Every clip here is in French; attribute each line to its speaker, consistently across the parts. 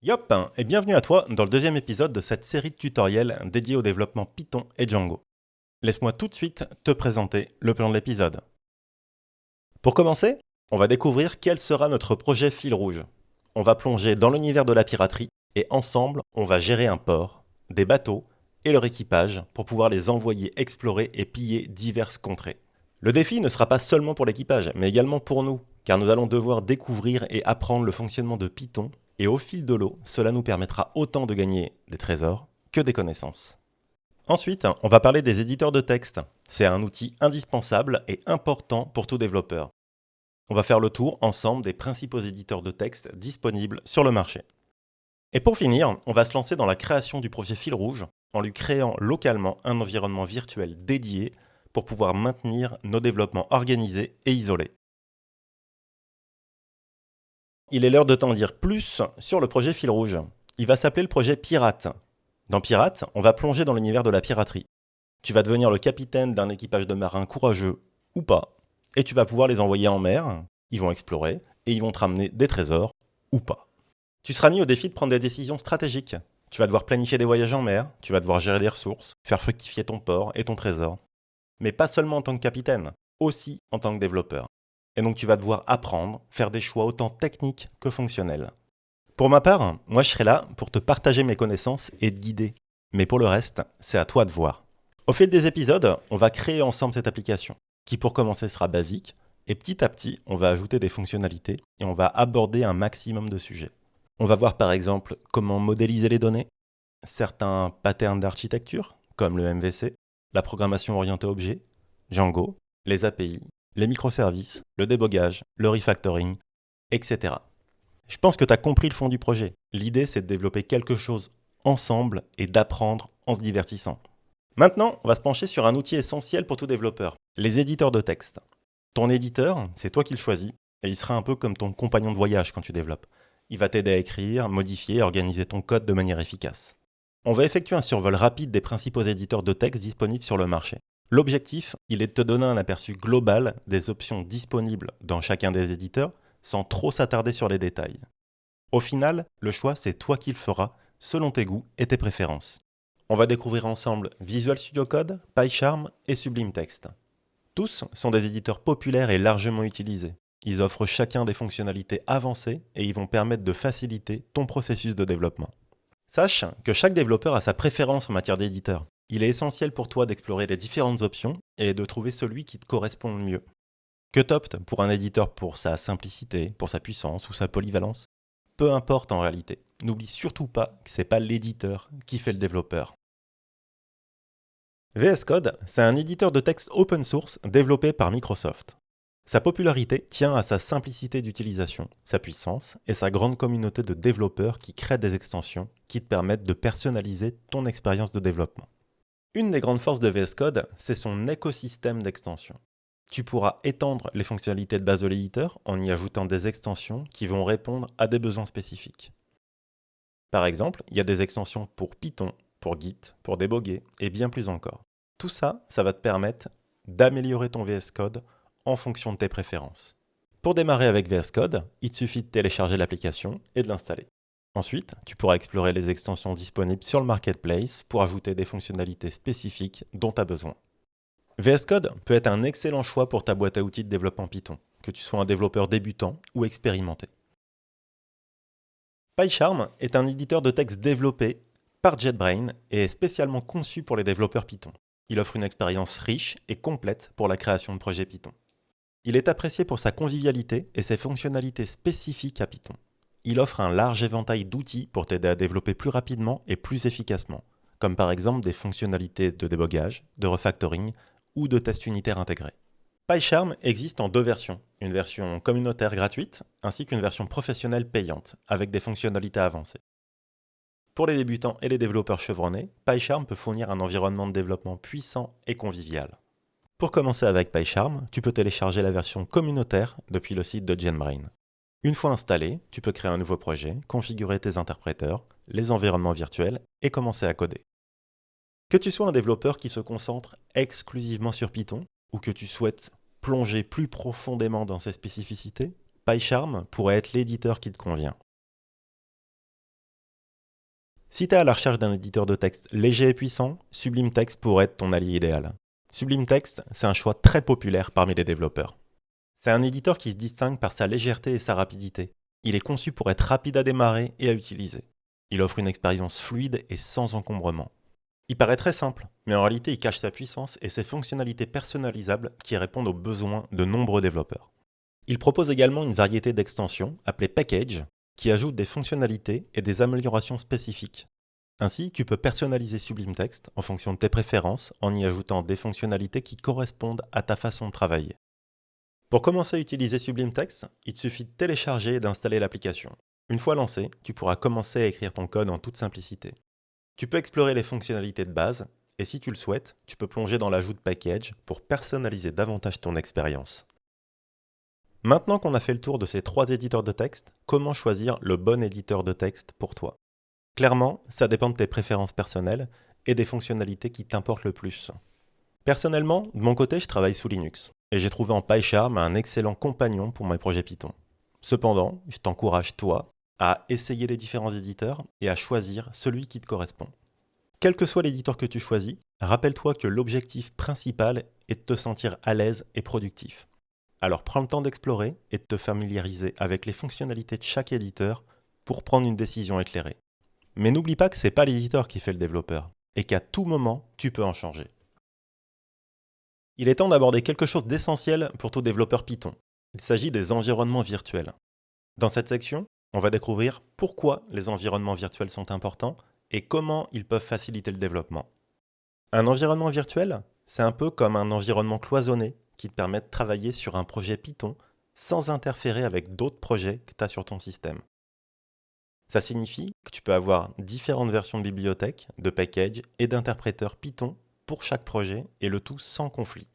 Speaker 1: Yop, et bienvenue à toi dans le deuxième épisode de cette série de tutoriels dédiée au développement Python et Django. Laisse-moi tout de suite te présenter le plan de l'épisode. Pour commencer, on va découvrir quel sera notre projet fil rouge. On va plonger dans l'univers de la piraterie et ensemble, on va gérer un port, des bateaux et leur équipage pour pouvoir les envoyer explorer et piller diverses contrées. Le défi ne sera pas seulement pour l'équipage, mais également pour nous, car nous allons devoir découvrir et apprendre le fonctionnement de Python, et au fil de l'eau, cela nous permettra autant de gagner des trésors que des connaissances. Ensuite, on va parler des éditeurs de texte. C'est un outil indispensable et important pour tout développeur. On va faire le tour ensemble des principaux éditeurs de texte disponibles sur le marché. Et pour finir, on va se lancer dans la création du projet fil rouge en lui créant localement un environnement virtuel dédié pour pouvoir maintenir nos développements organisés et isolés. Il est l'heure de t'en dire plus sur le projet fil rouge. Il va s'appeler le projet Pirate. Dans Pirate, on va plonger dans l'univers de la piraterie. Tu vas devenir le capitaine d'un équipage de marins courageux ou pas, et tu vas pouvoir les envoyer en mer, ils vont explorer, et ils vont te ramener des trésors ou pas. Tu seras mis au défi de prendre des décisions stratégiques. Tu vas devoir planifier des voyages en mer, tu vas devoir gérer des ressources, faire fructifier ton port et ton trésor. Mais pas seulement en tant que capitaine, aussi en tant que développeur. Et donc tu vas devoir apprendre, faire des choix autant techniques que fonctionnels. Pour ma part, moi je serai là pour te partager mes connaissances et te guider. Mais pour le reste, c'est à toi de voir. Au fil des épisodes, on va créer ensemble cette application, qui pour commencer sera basique, et petit à petit, on va ajouter des fonctionnalités et on va aborder un maximum de sujets. On va voir par exemple comment modéliser les données, certains patterns d'architecture, comme le MVC, la programmation orientée objet, Django, les API, les microservices, le débogage, le refactoring, etc. Je pense que tu as compris le fond du projet. L'idée, c'est de développer quelque chose ensemble et d'apprendre en se divertissant. Maintenant, on va se pencher sur un outil essentiel pour tout développeur, les éditeurs de texte. Ton éditeur, c'est toi qui le choisis, et il sera un peu comme ton compagnon de voyage quand tu développes. Il va t'aider à écrire, modifier et organiser ton code de manière efficace. On va effectuer un survol rapide des principaux éditeurs de texte disponibles sur le marché. L'objectif, il est de te donner un aperçu global des options disponibles dans chacun des éditeurs, sans trop s'attarder sur les détails. Au final, le choix, c'est toi qui le feras, selon tes goûts et tes préférences. On va découvrir ensemble Visual Studio Code, PyCharm et Sublime Text. Tous sont des éditeurs populaires et largement utilisés. Ils offrent chacun des fonctionnalités avancées et ils vont permettre de faciliter ton processus de développement. Sache que chaque développeur a sa préférence en matière d'éditeur. Il est essentiel pour toi d'explorer les différentes options et de trouver celui qui te correspond le mieux. Que t'optes pour un éditeur pour sa simplicité, pour sa puissance ou sa polyvalence, peu importe en réalité. N'oublie surtout pas que c'est pas l'éditeur qui fait le développeur. VS Code, c'est un éditeur de texte open source développé par Microsoft. Sa popularité tient à sa simplicité d'utilisation, sa puissance et sa grande communauté de développeurs qui créent des extensions qui te permettent de personnaliser ton expérience de développement. Une des grandes forces de VS Code, c'est son écosystème d'extensions. Tu pourras étendre les fonctionnalités de base de l'éditeur en y ajoutant des extensions qui vont répondre à des besoins spécifiques. Par exemple, il y a des extensions pour Python, pour Git, pour déboguer et bien plus encore. Tout ça, ça va te permettre d'améliorer ton VS Code en fonction de tes préférences. Pour démarrer avec VS Code, il te suffit de télécharger l'application et de l'installer. Ensuite, tu pourras explorer les extensions disponibles sur le marketplace pour ajouter des fonctionnalités spécifiques dont tu as besoin. VS Code peut être un excellent choix pour ta boîte à outils de développement Python, que tu sois un développeur débutant ou expérimenté. PyCharm est un éditeur de texte développé par JetBrains et est spécialement conçu pour les développeurs Python. Il offre une expérience riche et complète pour la création de projets Python. Il est apprécié pour sa convivialité et ses fonctionnalités spécifiques à Python. Il offre un large éventail d'outils pour t'aider à développer plus rapidement et plus efficacement, comme par exemple des fonctionnalités de débogage, de refactoring ou de tests unitaires intégrés. PyCharm existe en deux versions, une version communautaire gratuite ainsi qu'une version professionnelle payante avec des fonctionnalités avancées. Pour les débutants et les développeurs chevronnés, PyCharm peut fournir un environnement de développement puissant et convivial. Pour commencer avec PyCharm, tu peux télécharger la version communautaire depuis le site de JetBrains. Une fois installé, tu peux créer un nouveau projet, configurer tes interpréteurs, les environnements virtuels et commencer à coder. Que tu sois un développeur qui se concentre exclusivement sur Python ou que tu souhaites plonger plus profondément dans ses spécificités, PyCharm pourrait être l'éditeur qui te convient. Si tu es à la recherche d'un éditeur de texte léger et puissant, Sublime Text pourrait être ton allié idéal. Sublime Text, c'est un choix très populaire parmi les développeurs. C'est un éditeur qui se distingue par sa légèreté et sa rapidité. Il est conçu pour être rapide à démarrer et à utiliser. Il offre une expérience fluide et sans encombrement. Il paraît très simple, mais en réalité il cache sa puissance et ses fonctionnalités personnalisables qui répondent aux besoins de nombreux développeurs. Il propose également une variété d'extensions, appelées Package, qui ajoutent des fonctionnalités et des améliorations spécifiques. Ainsi, tu peux personnaliser Sublime Text en fonction de tes préférences en y ajoutant des fonctionnalités qui correspondent à ta façon de travailler. Pour commencer à utiliser Sublime Text, il te suffit de télécharger et d'installer l'application. Une fois lancé, tu pourras commencer à écrire ton code en toute simplicité. Tu peux explorer les fonctionnalités de base, et si tu le souhaites, tu peux plonger dans l'ajout de package pour personnaliser davantage ton expérience. Maintenant qu'on a fait le tour de ces 3 éditeurs de texte, comment choisir le bon éditeur de texte pour toi? Clairement, ça dépend de tes préférences personnelles et des fonctionnalités qui t'importent le plus. Personnellement, de mon côté, je travaille sous Linux, et j'ai trouvé en PyCharm un excellent compagnon pour mes projets Python. Cependant, je t'encourage, toi, à essayer les différents éditeurs et à choisir celui qui te correspond. Quel que soit l'éditeur que tu choisis, rappelle-toi que l'objectif principal est de te sentir à l'aise et productif. Alors prends le temps d'explorer et de te familiariser avec les fonctionnalités de chaque éditeur pour prendre une décision éclairée. Mais n'oublie pas que ce n'est pas l'éditeur qui fait le développeur et qu'à tout moment, tu peux en changer. Il est temps d'aborder quelque chose d'essentiel pour tout développeur Python. Il s'agit des environnements virtuels. Dans cette section, on va découvrir pourquoi les environnements virtuels sont importants et comment ils peuvent faciliter le développement. Un environnement virtuel, c'est un peu comme un environnement cloisonné qui te permet de travailler sur un projet Python sans interférer avec d'autres projets que tu as sur ton système. Ça signifie que tu peux avoir différentes versions de bibliothèques, de packages et d'interpréteurs Python pour chaque projet et le tout sans conflit.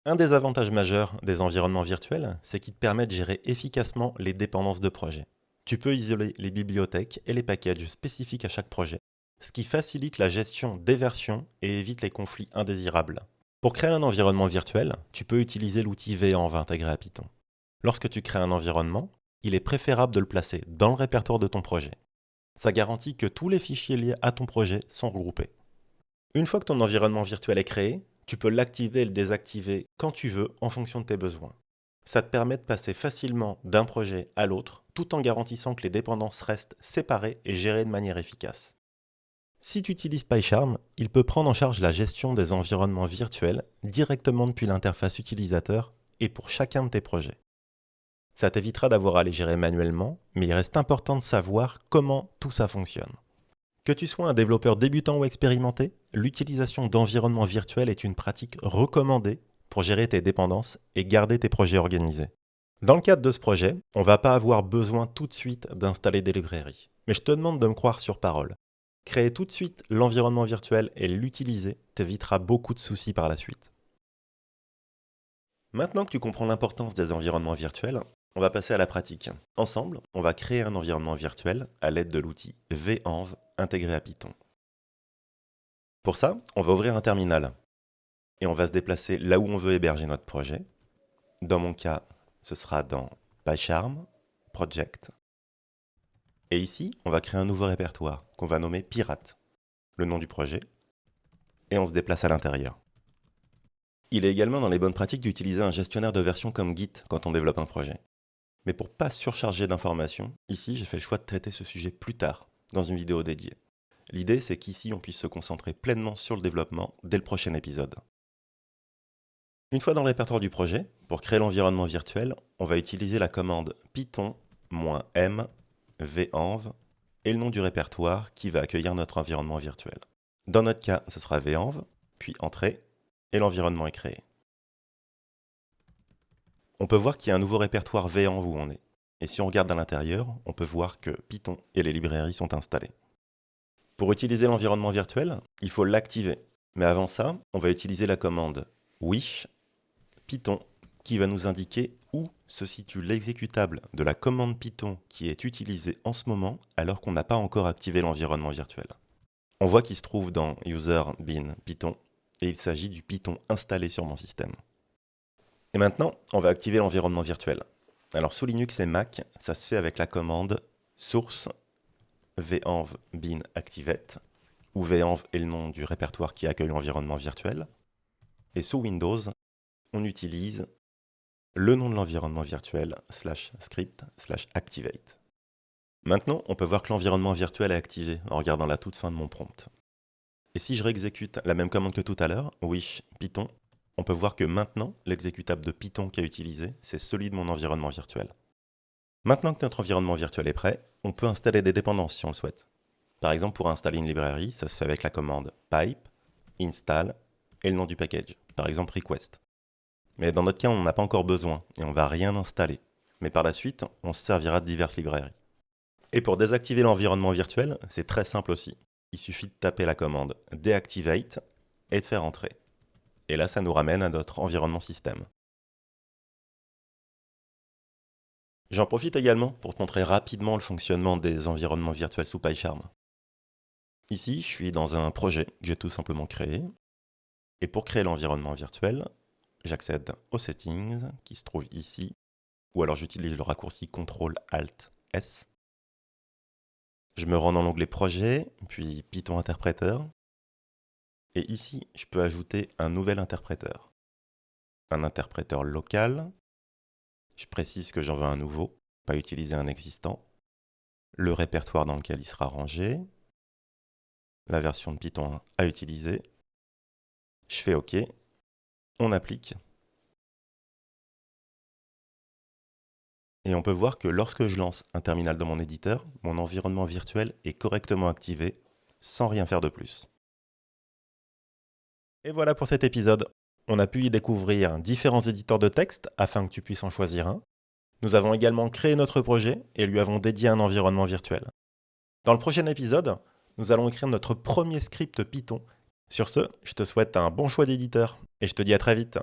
Speaker 1: Un des avantages majeurs des environnements virtuels, c'est qu'ils te permettent de gérer efficacement les dépendances de projet. Tu peux isoler les bibliothèques et les packages spécifiques à chaque projet, ce qui facilite la gestion des versions et évite les conflits indésirables. Pour créer un environnement virtuel, tu peux utiliser l'outil Venv intégré à Python. Lorsque tu crées un environnement, il est préférable de le placer dans le répertoire de ton projet. Ça garantit que tous les fichiers liés à ton projet sont regroupés. Une fois que ton environnement virtuel est créé, tu peux l'activer et le désactiver quand tu veux en fonction de tes besoins. Ça te permet de passer facilement d'un projet à l'autre tout en garantissant que les dépendances restent séparées et gérées de manière efficace. Si tu utilises PyCharm, il peut prendre en charge la gestion des environnements virtuels directement depuis l'interface utilisateur et pour chacun de tes projets. Ça t'évitera d'avoir à les gérer manuellement, mais il reste important de savoir comment tout ça fonctionne. Que tu sois un développeur débutant ou expérimenté, l'utilisation d'environnements virtuels est une pratique recommandée pour gérer tes dépendances et garder tes projets organisés. Dans le cadre de ce projet, on ne va pas avoir besoin tout de suite d'installer des librairies, mais je te demande de me croire sur parole. Créer tout de suite l'environnement virtuel et l'utiliser t'évitera beaucoup de soucis par la suite. Maintenant que tu comprends l'importance des environnements virtuels, on va passer à la pratique. Ensemble, on va créer un environnement virtuel à l'aide de l'outil Venv intégré à Python. Pour ça, on va ouvrir un terminal et on va se déplacer là où on veut héberger notre projet. Dans mon cas, ce sera dans PyCharm, Project. Et ici, on va créer un nouveau répertoire qu'on va nommer Pirate, le nom du projet, et on se déplace à l'intérieur. Il est également dans les bonnes pratiques d'utiliser un gestionnaire de version comme Git quand on développe un projet. Mais pour ne pas surcharger d'informations, ici j'ai fait le choix de traiter ce sujet plus tard, dans une vidéo dédiée. L'idée c'est qu'ici on puisse se concentrer pleinement sur le développement dès le prochain épisode. Une fois dans le répertoire du projet, pour créer l'environnement virtuel, on va utiliser la commande python-m venv et le nom du répertoire qui va accueillir notre environnement virtuel. Dans notre cas, ce sera venv, puis entrée, et l'environnement est créé. On peut voir qu'il y a un nouveau répertoire venv où on est. Et si on regarde à l'intérieur, on peut voir que Python et les librairies sont installées. Pour utiliser l'environnement virtuel, il faut l'activer. Mais avant ça, on va utiliser la commande wish Python qui va nous indiquer où se situe l'exécutable de la commande Python qui est utilisée en ce moment alors qu'on n'a pas encore activé l'environnement virtuel. On voit qu'il se trouve dans user bin Python et il s'agit du Python installé sur mon système. Et maintenant, on va activer l'environnement virtuel. Alors sous Linux et Mac, ça se fait avec la commande source venv bin activate, où venv est le nom du répertoire qui accueille l'environnement virtuel. Et sous Windows, on utilise le nom de l'environnement virtuel /script/activate. Maintenant, on peut voir que l'environnement virtuel est activé en regardant la toute fin de mon prompt. Et si je réexécute la même commande que tout à l'heure, wish python, on peut voir que maintenant, l'exécutable de Python qui est utilisé, c'est celui de mon environnement virtuel. Maintenant que notre environnement virtuel est prêt, on peut installer des dépendances si on le souhaite. Par exemple, pour installer une librairie, ça se fait avec la commande pipe, install et le nom du package, par exemple request. Mais dans notre cas, on n'en a pas encore besoin et on ne va rien installer. Mais par la suite, on se servira de diverses librairies. Et pour désactiver l'environnement virtuel, c'est très simple aussi. Il suffit de taper la commande deactivate et de faire entrer. Et là, ça nous ramène à notre environnement système. J'en profite également pour te montrer rapidement le fonctionnement des environnements virtuels sous PyCharm. Ici, je suis dans un projet que j'ai tout simplement créé. Et pour créer l'environnement virtuel, j'accède aux settings qui se trouvent ici, ou alors j'utilise le raccourci CTRL-ALT-S. Je me rends dans l'onglet projet, puis Python interpréteur. Et ici, je peux ajouter un nouvel interpréteur. Un interpréteur local. Je précise que j'en veux un nouveau, pas utiliser un existant. Le répertoire dans lequel il sera rangé. La version de Python à utiliser. Je fais OK. On applique. Et on peut voir que lorsque je lance un terminal de mon éditeur, mon environnement virtuel est correctement activé, sans rien faire de plus. Et voilà pour cet épisode. On a pu y découvrir différents éditeurs de texte afin que tu puisses en choisir un. Nous avons également créé notre projet et lui avons dédié un environnement virtuel. Dans le prochain épisode, nous allons écrire notre premier script Python. Sur ce, je te souhaite un bon choix d'éditeur et je te dis à très vite.